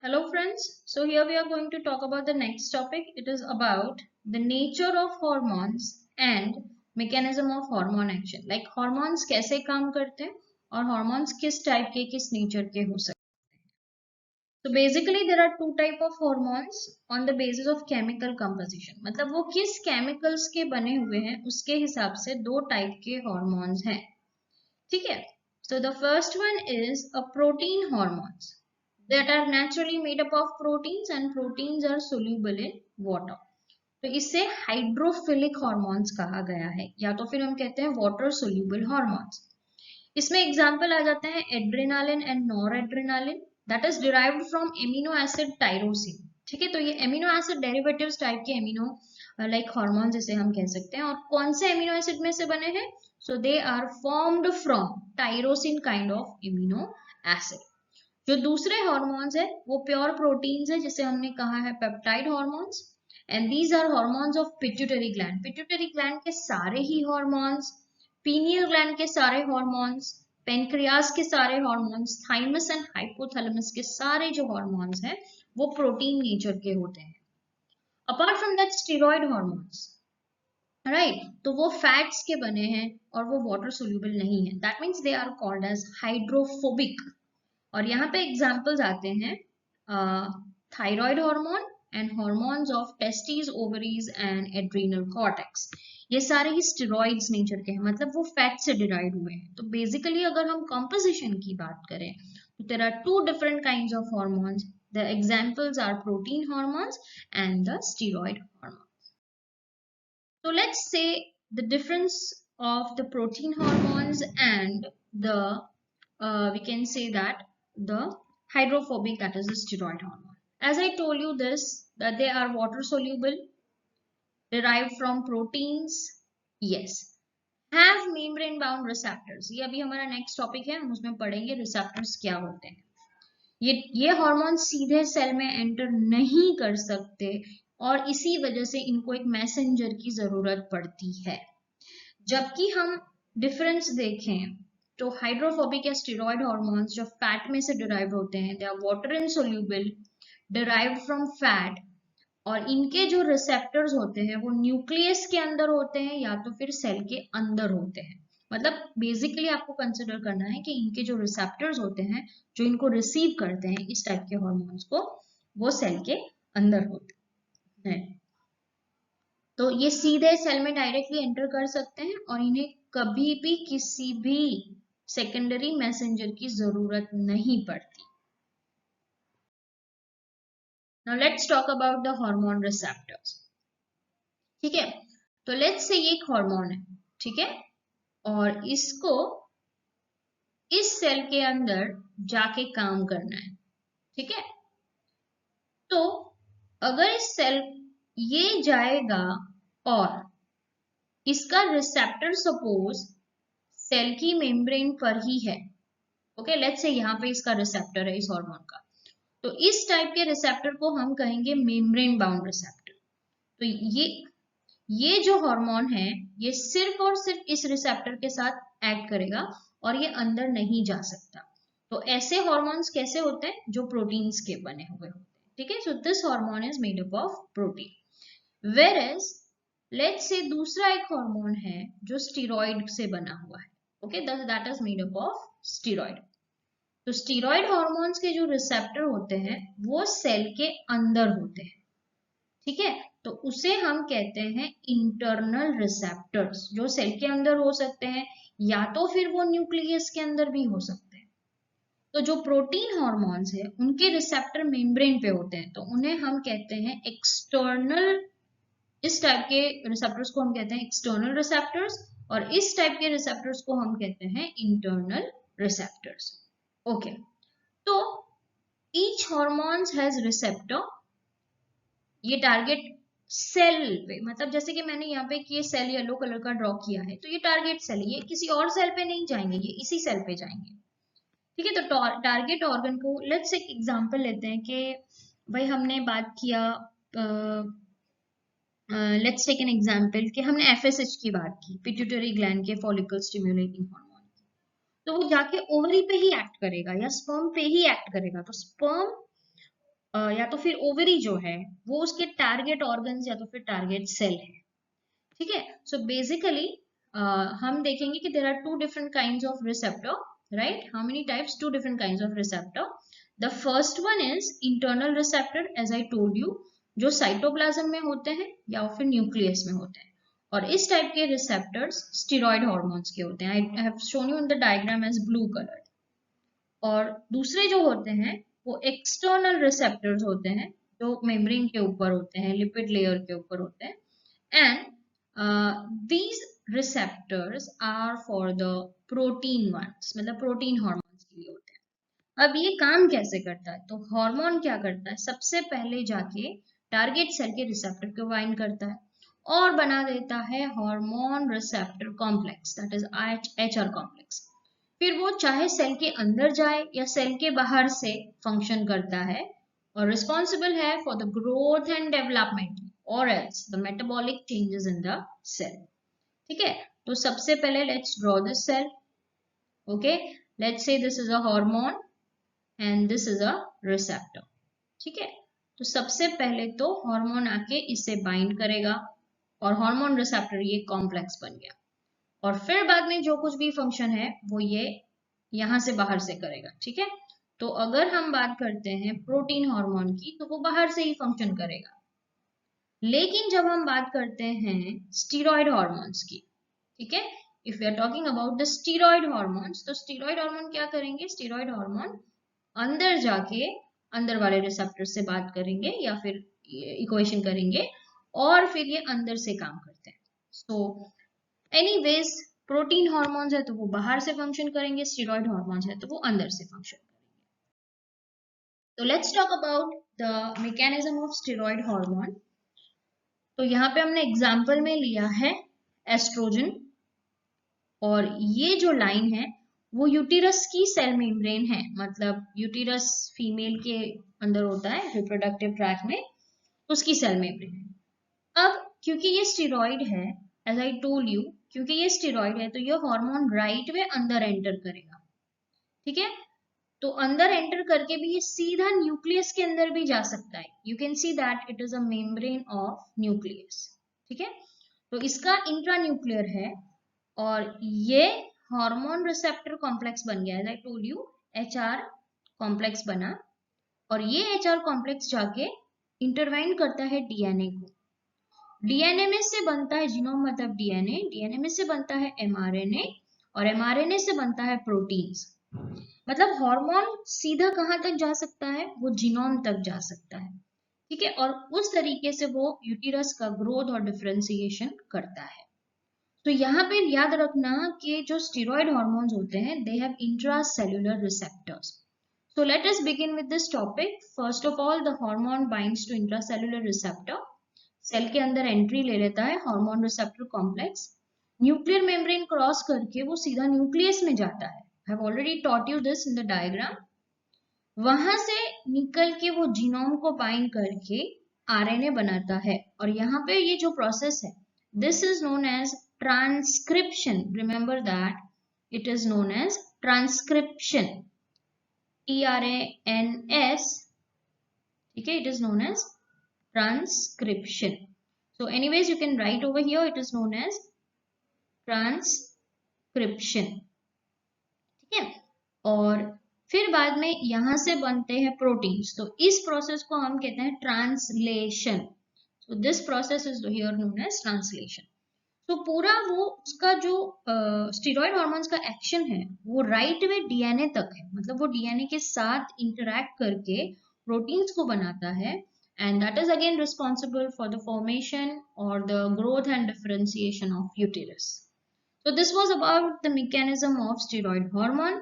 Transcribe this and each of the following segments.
Hello friends, so here we are going to talk about the next topic. It is about the nature of hormones and mechanism of hormone action. Like hormones कैसे काम करते हैं और hormones किस type के किस nature के हो सकते हैं. So basically there are two type of hormones on the basis of chemical composition. मतलब वो किस chemicals के बने हुए हैं उसके हिसाब से दो type के hormones हैं. ठीक है. So the first one is a protein hormones that are naturally made up of proteins and proteins are soluble in water. तो इसे हाइड्रोफिलिक हॉर्मोन्स कहा गया है या तो फिर हम कहते हैं वाटर सोल्यूबल हॉर्मोन्स. इसमें एग्जांपल आ जाते हैं adrenaline and nor adrenaline that is derived from amino acid tyrosine. ठीक है, तो ये एमिनो एसिड डेरिवेटिव्स टाइप के एमिनो लाइक हॉर्मोन्स जिसे हम कह सकते हैं. और कौन से एमिनो एसिड में से बने हैं? So they are formed from tyrosine kind of amino acid. जो दूसरे हॉर्मोन्स है वो प्योर प्रोटीन्स है जिसे हमने कहा है peptide hormones. And these are hormones of pituitary gland. Pituitary gland के सारे ही हॉर्मोन्स, पीनियल ग्लैंड के सारे हॉर्मोन्स, पेनक्रियास के सारे हॉर्मोन्स, थाइमस एंड हाइपोथैलेमस के सारे जो हॉर्मोन्स हैं वो प्रोटीन नेचर के होते हैं. Apart from that steroid hormones, right, तो वो फैट्स के बने हैं और वो वाटर सोल्यूबल नहीं है. That means they are called as hydrophobic. और यहाँ पे एग्जाम्पल्स आते हैं thyroid hormone and hormones of testis, ovaries and adrenal cortex. ये सारे ही स्टेरॉइड्स नेचर के हैं, मतलब वो फैट से डिराइव हुए हैं. तो बेसिकली अगर हम कंपोजिशन की बात करें तो there are two different kinds of hormones. The examples are protein hormones and the steroid hormone. So let's say the difference of the protein hormones and the we can say that the hydrophobic, that is the steroid hormone. As I told you this, that they are water soluble, derived from proteins, yes, have membrane bound receptors. ये अभी हमारा next topic है, हम उसमें पढ़ेंगे receptors क्या होते हैं. ये हार्मोन सीधे सेल में एंटर नहीं कर सकते और इसी वजह से इनको एक मैसेंजर की जरूरत पड़ती है. जबकि हम डिफरेंस देखें तो हाइड्रोफोबिक या स्टेरॉइड हार्मोन्स जो फैट में से डिराइव होते हैं, they are water insoluble, derived from fat. और इनके जो रिसेप्टर्स होते हैं वो न्यूक्लियस के अंदर होते हैं या तो फिर सेल के अंदर होते हैं. मतलब बेसिकली आपको कंसिडर करना है कि इनके जो रिसेप्टर्स होते हैं जो इनको रिसीव करते हैं इस टाइप के हार्मोन्स को, वो सेल के अंदर होते हैं. तो ये सीधे सेल में डायरेक्टली एंटर कर सकते हैं और इन्हें कभी भी किसी भी सेकेंडरी मैसेंजर की जरूरत नहीं पड़ती. Now let's talk about the hormone receptors. ठीक है, तो लेट्स से ये एक हार्मोन है, ठीक है, और इसको इस सेल के अंदर जाके काम करना है. ठीक है, तो अगर इस सेल ये जाएगा और इसका रिसेप्टर सपोज सेल की मेम्ब्रेन पर ही है. ओके, लेट्स से यहाँ पे इसका रिसेप्टर है इस हार्मोन का, तो इस टाइप के रिसेप्टर को हम कहेंगे मेम्ब्रेन बाउंड रिसेप्टर. तो ये जो हार्मोन है ये सिर्फ और सिर्फ इस रिसेप्टर के साथ एक्ट करेगा और ये अंदर नहीं जा सकता. तो ऐसे हार्मोन्स कैसे होते हैं? जो प्रोटीन्स के बने हुए होते हैं. ठीक है, so this hormone is made up of protein. Whereas let's say दूसरा एक हार्मोन है जो स्टेरॉइड से बना हुआ है. Okay, that is made up of steroid. तो स्टेरॉइड हार्मोन्स के जो रिसेप्टर होते हैं वो सेल के अंदर होते हैं. ठीक है, तो उसे हम कहते हैं इंटरनल रिसेप्टर्स, जो सेल के अंदर हो सकते हैं या तो फिर वो न्यूक्लियस के अंदर भी हो सकते हैं. तो जो प्रोटीन हार्मोन्स है उनके रिसेप्टर मेम्ब्रेन पे होते हैं, तो उन्हें हम कहते हैं एक्सटर्नल. इस टाइप के रिसेप्टर्स को हम कहते हैं एक्सटर्नल रिसेप्टर्स और इस टाइप के रिसेप्टर्स को हम कहते हैं इंटरनल रिसेप्टर्स. ओके, तो ईच हार्मोन्स हैज रिसेप्टर. ये टारगेट सेल पे, मतलब जैसे कि मैंने यहाँ पे ये सेल येलो कलर का ड्रॉ किया है, तो ये टारगेट सेल है, ये किसी और सेल पे नहीं जाएंगे, ये इसी सेल पे जाएंगे. ठीक है, तो टारगेट ऑर्गन को लेट्स एक एग्जांपल लेते हैं कि भाई हमने बात किया, लेट्स टेक एन एग्जांपल कि हमने एफएसएच की बात की, पिट्यूटरी ग्लैंड के फॉलिकल स्टिमुलेटिंग हार्मोन. तो वो जाके ओवरी पे ही एक्ट करेगा या स्पर्म पे ही एक्ट करेगा. तो स्पर्म या तो फिर ओवरी जो है वो उसके टारगेट ऑर्गन्स या तो फिर टारगेट सेल है। ठीक है, सो बेसिकली हम देखेंगे कि there are two different kinds of receptor, right? How many types? Two different kinds of receptor. The first one is internal receptor, as I told you, जो साइटोप्लाज्म में होते हैं या फिर न्यूक्लियस में होते हैं। और इस टाइप के रिसेप्टर्स स्टेरॉइड हार्मोन्स के होते हैं। I have shown you in the diagram as blue colour. और दूसरे जो होते हैं वो एक्सटर्नल रिसेप्टर्स होते हैं, जो मेम्ब्रेन के ऊपर होते हैं, लिपिड लेयर के ऊपर होते हैं। And these receptors are for the protein ones, मतलब प्रोटीन हार्मोन्स के लिए होते हैं। अब ये काम कैसे करता है? तो हार्मोन क्या करता है, सबसे पहले जाके टारगेट सेल के रिसेप्टर को बाइंड करता है और बना देता है hormone receptor complex, that is HR complex. फिर वो चाहे सेल के अंदर जाए या सेल के बाहर से फंक्शन करता है और रिस्पॉन्सिबल है for the growth and development और else the metabolic changes in the cell. ठीक है, तो सबसे पहले let's draw this cell. Okay, let's say this is a hormone and this is a receptor. ठीक है, तो सबसे पहले तो हार्मोन आके इससे बाइंड करेगा और हार्मोन रिसेप्टर ये कॉम्प्लेक्स बन गया। और फिर बाद में जो कुछ भी फंक्शन है वो ये यहां से बाहर से करेगा। ठीक है, तो अगर हम बात करते हैं प्रोटीन हार्मोन की तो वो बाहर से ही फंक्शन करेगा। लेकिन जब हम बात करते हैं स्टीरॉयड हार्मोन्स की, ठीक है, if we are talking about the steroid hormones, तो स्टीरॉयड हार्मोन क्या करेंगे? स्टीरॉयड हार्मोन अंदर जाके अंदर वाले रिसेप्टर से बात करेंगे या फिर इक्वेशन करेंगे और फिर ये अंदर से काम करते हैं। सो एनीवेज, प्रोटीन हार्मोन्स है तो वो बाहर से फंक्शन करेंगे, स्टीरॉयड हार्मोन्स है तो वो अंदर से फंक्शन करेंगे। तो let's talk about the mechanism of steroid hormone. तो यहाँ पे हमने एग्जांपल में लिया है एस्ट्रोजन, और ये जो लाइन है वो यूटिरस की सेल मेम्ब्रेन है, मतलब यूटिरस फीमेल के अंदर होता है रिप्रोडक्टिव ट्रैक में, उसकी सेल मेम्ब्रेन है। अब क्योंकि ये स्टेरॉइड है, एज आई टोल्ड यू, क्योंकि ये स्टेरॉइड है तो ये हार्मोन राइट वे अंदर एंटर करेगा। ठीक है, तो अंदर एंटर करके भी ये सीधा न्यूक्लियस के अंदर भी जा सकता है। You can see that it is a membrane of nucleus. ठीक है, तो इसका इंट्रा न्यूक्लियर है और ये हार्मोन रिसेप्टर कॉम्प्लेक्स बन गया, as I told you HR complex बना। और ये HR कॉम्प्लेक्स जाके इंटरवाइन करता है DNA को। DNA में से बनता है जीनोम, मतलब DNA में से बनता है mRNA और mRNA से बनता है प्रोटीन्स। मतलब हार्मोन सीधा कहाँ तक जा सकता है? वो जीनोम तक जा सकता है। ठीक है, और उस तरीके से वो यूटिरस का ग्रोथ और डिफरेंशिएशन करता है। तो यहाँ पे याद रखना कि जो स्टेरॉइड हार्मोन्स होते हैं they have intracellular receptors. So let us begin with this topic. First of all, the hormone binds to intracellular receptor. Cell के अंदर एंट्री ले लेता है hormone receptor complex, nuclear membrane cross करके वो सीधा न्यूक्लियस में जाता है। I have already taught you this in the diagram. वहां से निकल के वो जीनोम को बाइंड करके RNA बनाता है और यहाँ पे ये जो प्रोसेस है this is known as transcription. Remember that it is known as transcription, TRANS। ठीक है, it is known as transcription. So anyways you can write over here it is known as transcription. ठीक है, और फिर बाद में यहां से बनते हैं प्रोटीन्स, तो इस प्रोसेस को हम कहते हैं translation. So this process is here known as translation. तो पूरा वो उसका जो स्टेरॉइड हार्मोन्स का एक्शन है वो राइट वे DNA तक है, मतलब वो DNA के साथ इंटरैक्ट करके प्रोटीन्स को बनाता है and that is again responsible for the formation और the growth and differentiation of uterus. So this was about the mechanism of steroid hormone.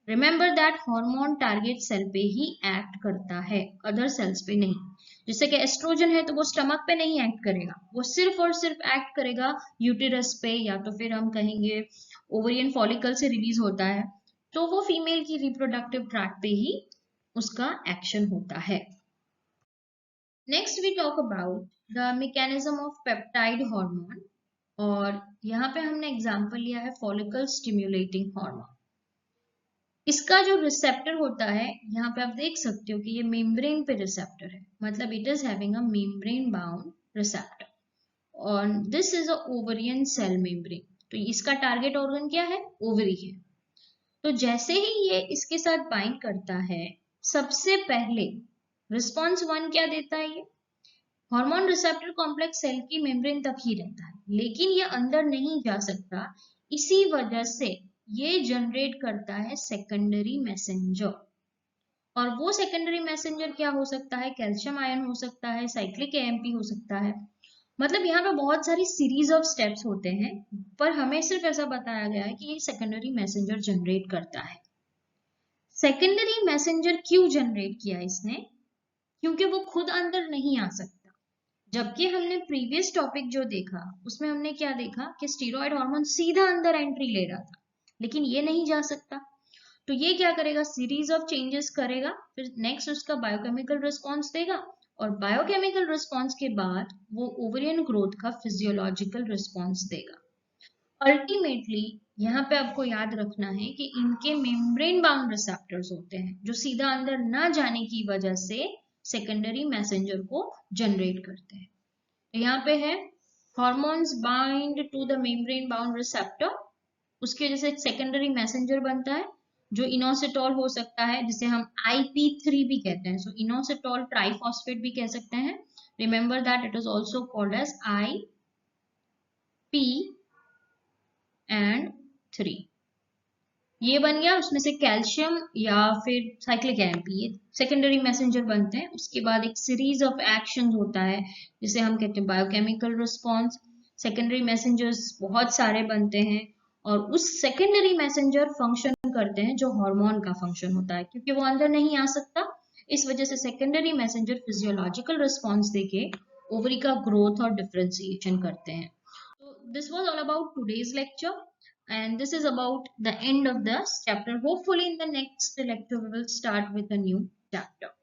Remember that hormone target cell पे ही act करता है, other sales पे नहीं। जैसे कि oestrogen है तो वो स्टमक पे नहीं एक्ट करेगा, वो सिर्फ और सिर्फ एक्ट करेगा यूटिरस पे, या तो फिर हम कहेंगे ओवरियन फॉलिकल से रिलीज होता है, तो वो फीमेल की रिप्रोडक्टिव ट्रैक पे ही उसका एक्शन होता है। Next we talk about the mechanism of peptide hormone, और यहाँ पे हमने एग्जांपल लिया है फॉलिकल स्टिम्युलेटिंग हार्मोन। इसका जो रिसेप्टर होता है, यहाँ पे आप देख सकते हो कि ये मेम्ब्रेन पे रिसेप्टर है, मतलब it is having a membrane bound receptor, और this is a ovarian cell membrane. तो इसका टारगेट ऑर्गन क्या है? ओवरी है। तो जैसे ही ये इसके साथ बाइंड करता है, सबसे पहले रिस्पॉन्स 1 क्या देता है? ये हार्मोन रिसेप्टर कॉम्प्लेक्स सेल की मेम्ब्रेन तक ही रहता है, लेकिन ये अंदर नहीं जा सकता। इसी वजह से ये जनरेट करता है सेकेंडरी मैसेंजर, और वो सेकेंडरी मैसेंजर क्या हो सकता है? कैल्शियम आयन हो सकता है, साइक्लिक एएमपी हो सकता है। मतलब यहाँ पे बहुत सारी सीरीज ऑफ स्टेप्स होते हैं, पर हमें सिर्फ ऐसा बताया गया है कि ये सेकेंडरी मैसेंजर जनरेट करता है। सेकेंडरी मैसेंजर क्यों जनरेट किया इसने? क्योंकि वो खुद अंदर नहीं आ सकता। जबकि हमने प्रीवियस टॉपिक जो देखा उसमें हमने क्या देखा कि स्टीरॉयड हार्मोन सीधा अंदर एंट्री ले रहा था, लेकिन ये नहीं जा सकता। तो ये क्या करेगा? सीरीज ऑफ चेंजेस करेगा, फिर नेक्स्ट उसका बायोकेमिकल रिस्पॉन्स देगा, और बायोकेमिकल रिस्पॉन्स के बाद वो ओवरियन ग्रोथ का फिजियोलॉजिकल रिस्पॉन्स देगा। अल्टीमेटली यहाँ पे आपको याद रखना है कि इनके मेम्ब्रेन बाउंड रिसेप्टर्स होते हैं जो सीधा अंदर ना जाने की वजह से सेकेंडरी मैसेंजर को जनरेट करते हैं। तो यहाँ पे है hormones bind to the membrane bound receptor, उसकी वजह से एक सेकेंडरी मैसेंजर बनता है जो इनोसिटॉल हो सकता है, जिसे हम IP3 भी कहते हैं। सो इनोसिटॉल ट्राइफॉस्फेट भी कह सकते हैं। Remember that it is also called as IP and 3। ये बन गया, उसमें से कैल्शियम या फिर साइक्लिक एएमपी ये सेकेंडरी मैसेंजर बनते हैं। उसके बाद एक सीरीज ऑफ एक्शन होता है जिसे हम कहते हैं बायोकेमिकल रिस्पॉन्स। सेकेंडरी मैसेंजर्स बहुत सारे बनते हैं, और उस सेकेंडरी मैसेंजर फंक्शन करते हैं जो हार्मोन का फंक्शन होता है, क्योंकि वो अंदर नहीं आ सकता। इस वजह से सेकेंडरी मैसेंजर फिजियोलॉजिकल रिस्पॉन्स देके ओवरी का ग्रोथ और डिफरेंशिएशन करते हैं। So this was all about today's lecture, and this is about the end of this chapter. Hopefully in the next lecture we will start with a new chapter.